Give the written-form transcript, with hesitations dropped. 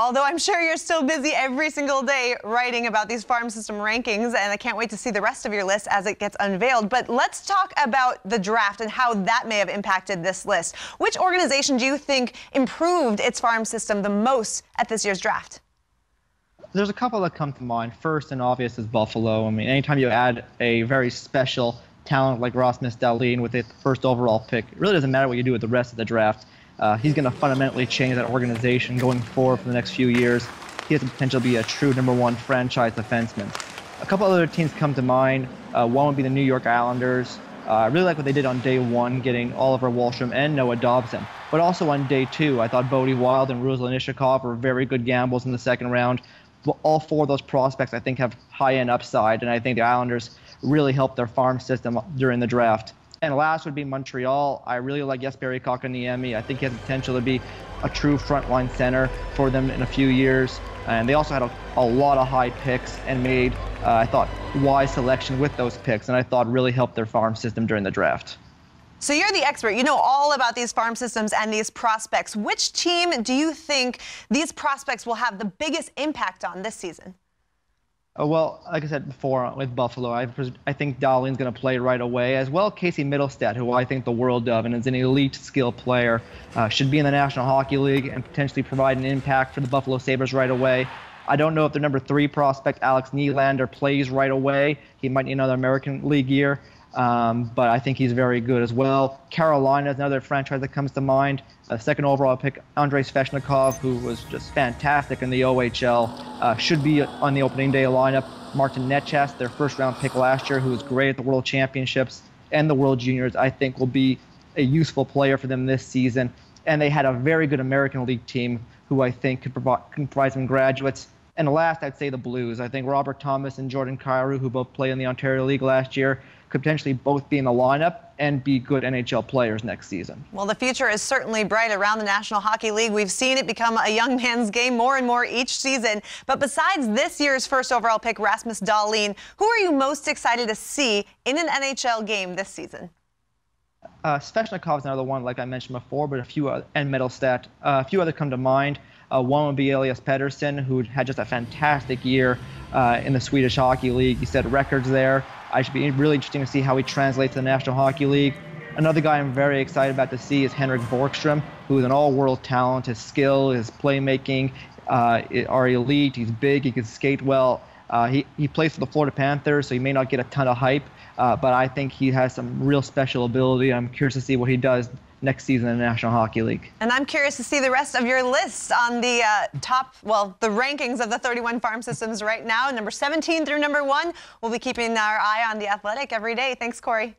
Although I'm sure you're still busy every single day writing about these farm system rankings, and I can't wait to see the rest of your list as it gets unveiled. But let's talk about the draft and how that may have impacted this list. Which organization do you think improved its farm system the most at this year's draft? There's a couple that come to mind. First and obvious is Buffalo. I mean, anytime you add a very special talent like Rasmus Dahlin with the first overall pick, it really doesn't matter what you do with the rest of the draft. He's going to fundamentally change that organization going forward for the next few years. He has the potential to be a true #1 franchise defenseman. A couple other teams come to mind. One would be the New York Islanders. I really like what they did on day 1, getting Oliver Wahlstrom and Noah Dobson. But also on day 2, I thought Bodie Wild and Ruslan Ishikov were very good gambles in the second round. All 4 of those prospects, I think, have high-end upside, and I think the Islanders really helped their farm system during the draft. And last would be Montreal. I really like Jesperi Kotkaniemi. I think he has the potential to be a true frontline center for them in a few years. And they also had a lot of high picks and made, I thought, wise selection with those picks, and I thought really helped their farm system during the draft. So you're the expert. You know all about these farm systems and these prospects. Which team do you think these prospects will have the biggest impact on this season? Well, like I said before, with Buffalo, I think Dahlin's going to play right away, as well Casey Mittelstadt, who I think the world of and is an elite skill player, should be in the National Hockey League and potentially provide an impact for the Buffalo Sabres right away. I don't know if their #3 prospect, Alex Nylander, plays right away. He might need another American League year, but I think he's very good as well. Carolina is another franchise that comes to mind. Second overall pick, Andrei Svechnikov, who was just fantastic in the OHL, should be on the opening day lineup. Martin Necas, their first-round pick last year, who was great at the World Championships and the World Juniors, I think will be a useful player for them this season. And they had a very good American League team who I think can provide some graduates. And last, I'd say the Blues. I think Robert Thomas and Jordan Kyrou, who both played in the Ontario League last year, could potentially both be in the lineup and be good NHL players next season. Well, the future is certainly bright around the National Hockey League. We've seen it become a young man's game more and more each season. But besides this year's first overall pick, Rasmus Dahlin, who are you most excited to see in an NHL game this season? Svechnikov is another one, like I mentioned before, but and Mittelstadt. A few other come to mind. One would be Elias Pettersson, who had just a fantastic year in the Swedish Hockey League. He set records there. I should be really interesting to see how he translates to the National Hockey League. Another guy I'm very excited about to see is Henrik Borgstrom, who is an all-world talent. His skill, his playmaking are elite. He's big. He can skate well. He plays for the Florida Panthers, so he may not get a ton of hype, but I think he has some real special ability. I'm curious to see what he does next season in the National Hockey League. And I'm curious to see the rest of your list on the the rankings of the 31 farm systems right now, number 17 through number 1. We'll be keeping our eye on The Athletic every day. Thanks, Corey.